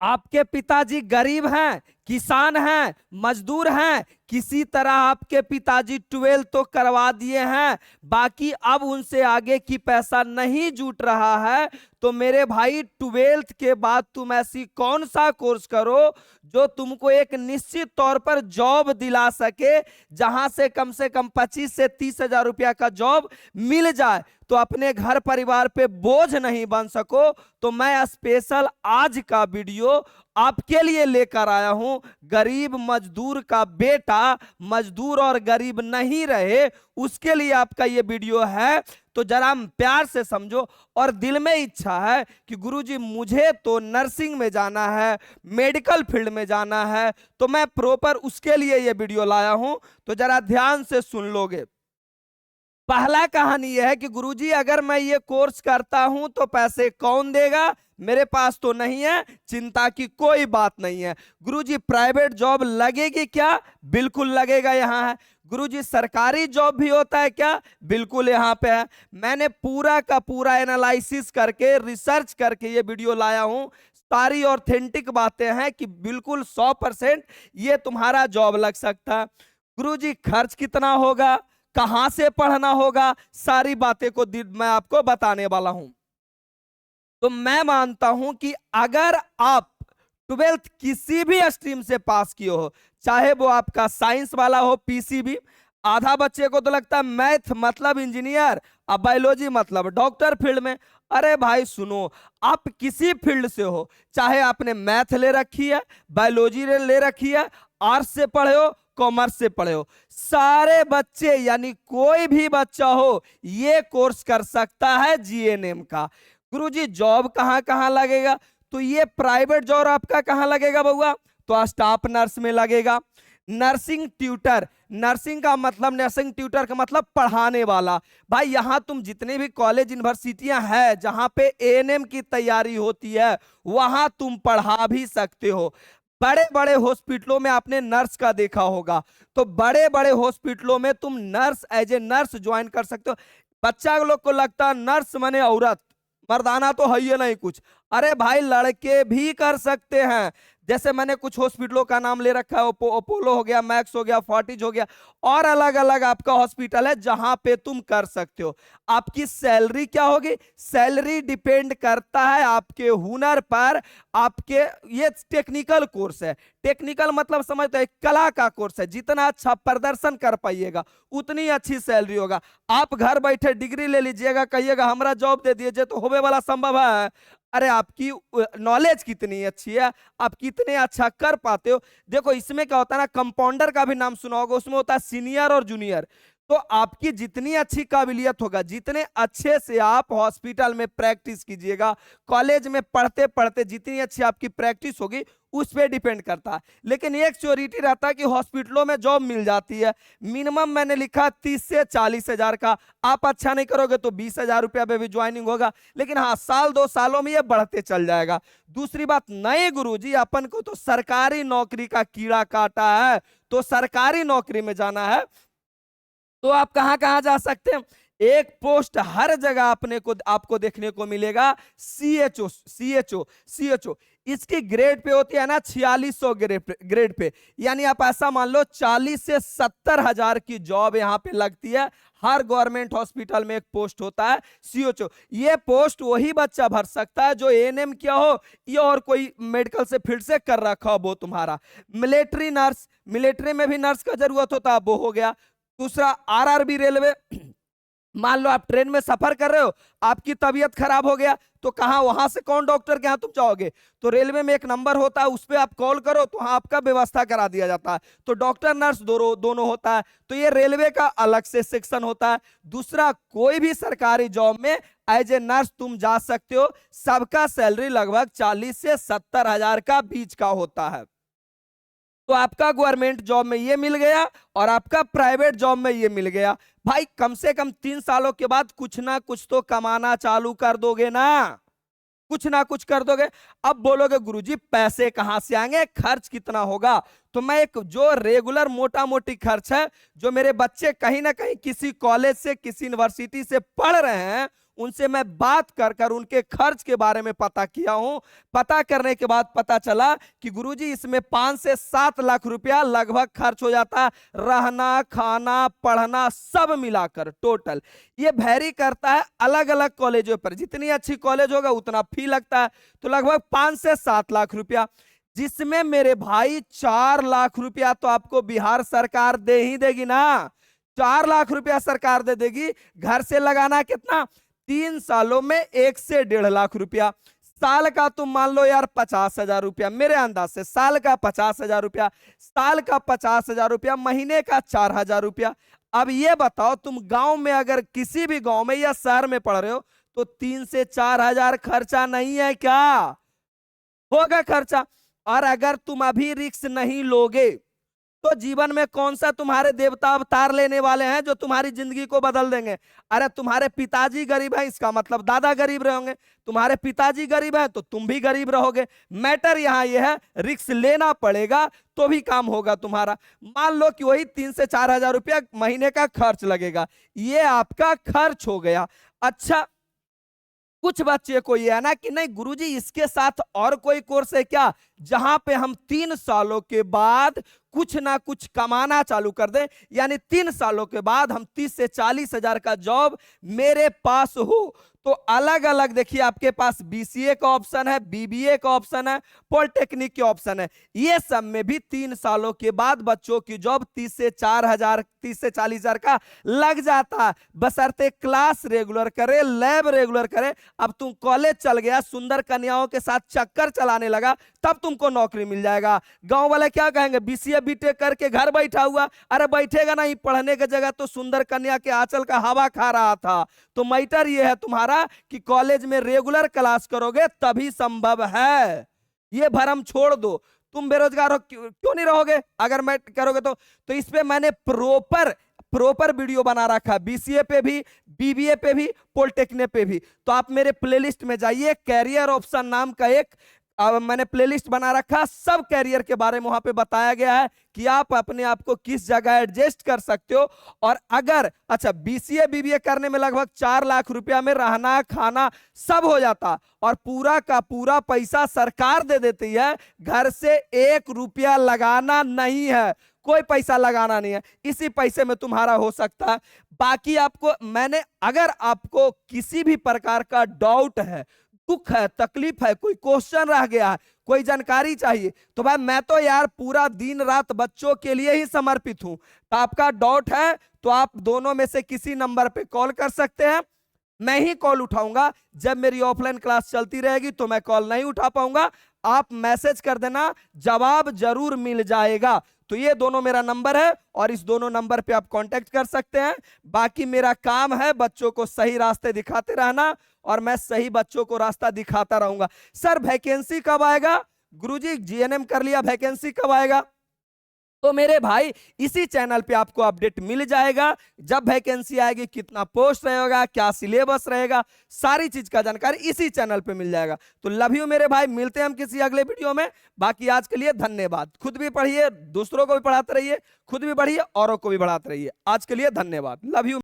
आपके पिताजी गरीब हैं, किसान हैं, मजदूर हैं, किसी तरह आपके पिताजी 12 तो करवा दिए हैं, बाकी अब उनसे आगे की पैसा नहीं जुट रहा है। तो मेरे भाई 12th के बाद तुम ऐसी कौन सा कोर्स करो जो तुमको एक निश्चित तौर पर जॉब दिला सके, जहां से कम 25 से 30 हजार रुपया का जॉब मिल जाए, तो अपने घर परिवार पे बोझ नहीं बन सको। तो मैं स्पेशल आज का वीडियो आपके लिए लेकर आया हूं। गरीब मजदूर का बेटा मजदूर और गरीब नहीं रहे, उसके लिए आपका ये वीडियो है। तो जरा प्यार से समझो। और दिल में इच्छा है कि गुरुजी मुझे तो नर्सिंग में जाना है, मेडिकल फील्ड में जाना है, तो मैं प्रॉपर उसके लिए ये वीडियो लाया हूं। तो जरा ध्यान से सुन लोगे। पहला कहानी यह है कि गुरुजी अगर मैं ये कोर्स करता हूं तो पैसे कौन देगा, मेरे पास तो नहीं है, चिंता की कोई बात नहीं है। गुरुजी प्राइवेट जॉब लगेगी क्या, बिल्कुल लगेगा, यहाँ है। गुरुजी सरकारी जॉब भी होता है क्या, बिल्कुल यहाँ पे है। मैंने पूरा का पूरा एनालिसिस करके रिसर्च करके ये वीडियो लाया हूं। सारी ऑथेंटिक बातें हैं कि बिल्कुल 100% ये तुम्हारा जॉब लग सकता है। गुरुजी खर्च कितना होगा, कहां से पढ़ना होगा, सारी बातें को मैं आपको बताने वाला हूं। तो मैं मानता हूं कि अगर आप 12th किसी भी स्ट्रीम से पास किए हो, चाहे वो आपका साइंस वाला हो, पीसीबी, आधा बच्चे को तो लगता है मैथ मतलब इंजीनियर, अब बायोलॉजी मतलब डॉक्टर फील्ड में। अरे भाई सुनो, आप किसी फील्ड से हो, चाहे आपने मैथ ले रखी है, बायोलॉजी ले रखी है, आर्ट्स से पढ़े हो, कॉमर्स से पढ़े हो, सारे बच्चे यानी कोई भी बच्चा हो ये कोर्स कर सकता है जीएनएम का। गुरुजी जॉब कहां कहां लगेगा, तो ये प्राइवेट जॉब आपका कहां लगेगा बउआ, तो स्टाफ नर्स में लगेगा। नर्सिंग ट्यूटर, नर्सिंग का मतलब, नर्सिंग ट्यूटर का मतलब पढ़ाने वाला। भाई यहां तुम जितने भी कॉलेज यूनिवर्सिटियां हैं जहां पे एएनएम की तैयारी होती है, वहां तुम पढ़ा भी सकते हो। बड़े बड़े हॉस्पिटलों में आपने नर्स का देखा होगा, तो बड़े बड़े हॉस्पिटलों में तुम nurse as a nurse join कर सकते हो। बच्चा लोग को लगता है नर्स माने औरत, मर्दाना तो है ही नहीं कुछ। अरे भाई लड़के भी कर सकते हैं। जैसे मैंने कुछ हॉस्पिटलों का नाम ले रखा है, अपोलो हो गया, मैक्स हो गया, फोर्टिज हो गया, और अलग अलग आपका हॉस्पिटल है जहां पे तुम कर सकते हो। आपकी सैलरी क्या होगी, सैलरी डिपेंड करता है आपके हुनर पर। आपके ये टेक्निकल कोर्स है, टेक्निकल मतलब समझते हैं कला का कोर्स है, जितना अच्छा प्रदर्शन कर पाइएगा उतनी अच्छी सैलरी होगा। आप घर बैठे डिग्री ले लीजिएगा, कहिएगा हमरा जॉब दे दीजिए, तो होने वाला संभव है? अरे आपकी नॉलेज कितनी अच्छी है, आप कितने अच्छा कर पाते हो। देखो इसमें क्या होता है ना, कंपाउंडर का भी नाम सुना होगा, उसमें होता है सीनियर और जूनियर। तो आपकी जितनी अच्छी काबिलियत होगा, जितने अच्छे से आप हॉस्पिटल में प्रैक्टिस कीजिएगा, कॉलेज में पढ़ते पढ़ते जितनी अच्छी आपकी प्रैक्टिस होगी, उस पर डिपेंड करता है। लेकिन एक श्योरिटी रहता है कि हॉस्पिटलों में जॉब मिल जाती है। मिनिमम मैंने लिखा 30 से 40 हजार का, आप अच्छा नहीं करोगे तो 20 हजार रुपया में भी ज्वाइनिंग होगा। लेकिन हाँ, साल 2 सालों में ये बढ़ते चल जाएगा। दूसरी बात, नए गुरुजी अपन को तो सरकारी नौकरी का कीड़ा काटा है, तो सरकारी नौकरी में जाना है तो आप कहां कहां जा सकते हैं। एक पोस्ट हर जगह अपने को आपको देखने को मिलेगा, सीएचओ, सीएचओ, सीएचओ। इसकी ग्रेड पे होती है ना 4600 ग्रेड पे, यानी आप ऐसा मान लो 40 से 70 हजार की जॉब यहां पे लगती है। हर गवर्नमेंट हॉस्पिटल में एक पोस्ट होता है सीएचओ। ये पोस्ट वही बच्चा भर सकता है जो एएनएम किया हो या और कोई मेडिकल से फील्ड से कर रखा हो वो तुम्हारा। मिलिट्री नर्स, मिलिट्री में भी नर्स का जरूरत होता है, वो हो गया। दूसरा आरआरबी रेलवे, मान लो आप ट्रेन में सफर कर रहे हो, आपकी तबीयत खराब हो गया, तो कहां, वहां से कौन डॉक्टर के यहाँ तुम जाओगे, तो रेलवे में एक नंबर होता है, उस पर आप कॉल करो तो वहां आपका व्यवस्था करा दिया जाता है। तो डॉक्टर नर्स दोनों होता है, तो ये रेलवे का अलग से सेक्शन होता है। दूसरा, कोई भी सरकारी जॉब में एज ए नर्स तुम जा सकते हो। सबका सैलरी लगभग 40 से 70 हजार का बीच का होता है। तो आपका गवर्नमेंट जॉब में ये मिल गया और आपका प्राइवेट जॉब में ये मिल गया। भाई कम से कम 3 सालों के बाद कुछ ना कुछ तो कमाना चालू कर दोगे ना, कुछ ना कुछ कर दोगे। अब बोलोगे गुरुजी पैसे कहां से आएंगे, खर्च कितना होगा, तो मैं एक जो रेगुलर मोटा मोटी खर्च है, जो मेरे बच्चे कहीं ना कहीं किसी कॉलेज से, किसी यूनिवर्सिटी से पढ़ रहे हैं, उनसे मैं बात कर कर उनके खर्च के बारे में पता किया हूं। पता करने के बाद पता चला कि गुरुजी इसमें 5 से 7 लाख रुपया लगभग खर्च हो जाता है, रहना खाना पढ़ना सब मिलाकर टोटल। ये वैरी करता है अलग अलग कॉलेजों पर, जितनी अच्छी कॉलेज होगा उतना फी लगता है, तो लगभग 5 से 7 लाख रुपया, जिसमें मेरे भाई 4 लाख रुपया तो आपको बिहार सरकार दे ही देगी ना। 4 लाख रुपया सरकार दे देगी। घर से लगाना कितना, 3 सालों में 1 से 1.5 लाख रुपया। साल का तुम मान लो यार 50,000 रुपया, मेरे अंदाज से साल का 50,000 रुपया, साल का 50,000 रुपया, महीने का 4,000 रुपया। अब ये बताओ तुम गांव में अगर किसी भी गांव में या शहर में पढ़ रहे हो तो 3 से 4,000 खर्चा नहीं है क्या? होगा खर्चा। और अगर तुम अभी रिस्क नहीं लोगे तो जीवन में कौन सा तुम्हारे देवता अवतार लेने वाले हैं जो तुम्हारी जिंदगी को बदल देंगे? अरे तुम्हारे पिताजी गरीब हैं, इसका मतलब दादा गरीब रहेंगे। तुम्हारे पिताजी गरीब हैं तो तुम भी गरीब रहोगे। मैटर यहां यह है, रिस्क लेना पड़ेगा तो भी काम होगा तुम्हारा। मान लो कि वही 3 से 4,000 रुपया महीने का खर्च लगेगा, ये आपका खर्च हो गया। अच्छा, कुछ बच्चे को ये है ना कि नहीं गुरुजी इसके साथ और कोई कोर्स है क्या, जहां पे हम 3 सालों के बाद कुछ ना कुछ कमाना चालू कर दें, यानी 3 सालों के बाद हम 30 से 40,000 का जॉब मेरे पास हो। तो अलग अलग देखिए, आपके पास बीसीए का ऑप्शन है, बीबीए का ऑप्शन है, पॉलिटेक्निक के ऑप्शन है। ये सब में भी 3 सालों के बाद बच्चों की जॉब 30 से 4,000 30 से 40,000 का लग जाता है, बशर्ते क्लास रेगुलर करे, लैब रेगुलर करे। अब तुम कॉलेज चल गया, सुंदर कन्याओं के साथ चक्कर चलाने लगा, तब तुमको नौकरी मिल जाएगा। गांव वाले क्या कहेंगे, बीसीए बीटेक करके घर बैठा हुआ। अरे बैठेगा नहीं, पढ़ने की जगह तो सुंदर कन्या के आंचल का हवा खा रहा था। तो मैटर ये है तुम्हारा कि कॉलेज में रेगुलर क्लास करोगे तभी संभव है। ये भरम छोड़ दो। तुम बेरोजगार हो क्यों नहीं रहोगे अगर मैं करोगे तो इस पे मैंने प्रॉपर वीडियो बना रखा, बीसीए पे भी, बीबीए पे भी, पॉलिटेक्निक पे भी। तो आप मेरे प्लेलिस्ट में जाइए, कैरियर ऑप्शन नाम का एक मैंने प्लेलिस्ट बना रखा, सब कैरियर के बारे में वहां पे बताया गया है कि आप अपने आप को किस जगह एडजस्ट कर सकते हो। और अगर अच्छा बीसीए बीबीए करने में लगभग 4 लाख रुपया में रहना खाना सब हो जाता और पूरा का पूरा पैसा सरकार दे देती है, घर से 1 रुपया लगाना नहीं है, कोई पैसा लगाना नहीं है, इसी पैसे में तुम्हारा हो सकता है। बाकी आपको मैंने, अगर आपको किसी भी प्रकार का डाउट है, दुख है, तकलीफ है, कोई क्वेश्चन रह गया है, कोई जानकारी चाहिए, तो भाई मैं तो यार पूरा दिन रात बच्चों के लिए ही समर्पित हूं। तो आपका डाउट है तो आप दोनों में से किसी नंबर पे कॉल कर सकते हैं, मैं ही कॉल उठाऊंगा। जब मेरी ऑफलाइन क्लास चलती रहेगी तो मैं कॉल नहीं उठा पाऊंगा, आप मैसेज कर देना, जवाब जरूर मिल जाएगा। तो ये दोनों मेरा नंबर है और इस दोनों नंबर पे आप कांटेक्ट कर सकते हैं। बाकी मेरा काम है बच्चों को सही रास्ते दिखाते रहना और मैं सही बच्चों को रास्ता दिखाता रहूंगा। सर वैकेंसी कब आएगा? गुरुजी जीएनएम कर लिया, वैकेंसी कब आएगा? तो मेरे भाई इसी चैनल पे आपको अपडेट मिल जाएगा, जब वैकेंसी आएगी, कितना पोस्ट रहेगा, क्या सिलेबस रहेगा, सारी चीज का जानकारी इसी चैनल पे मिल जाएगा। तो लव यू मेरे भाई, मिलते हैं हम किसी अगले वीडियो में। बाकी आज के लिए धन्यवाद। खुद भी पढ़िए, दूसरों को भी पढ़ाते रहिए, खुद भी बढ़िए, औरों को भी बढ़ाते रहिए। आज के लिए धन्यवाद, लव यू।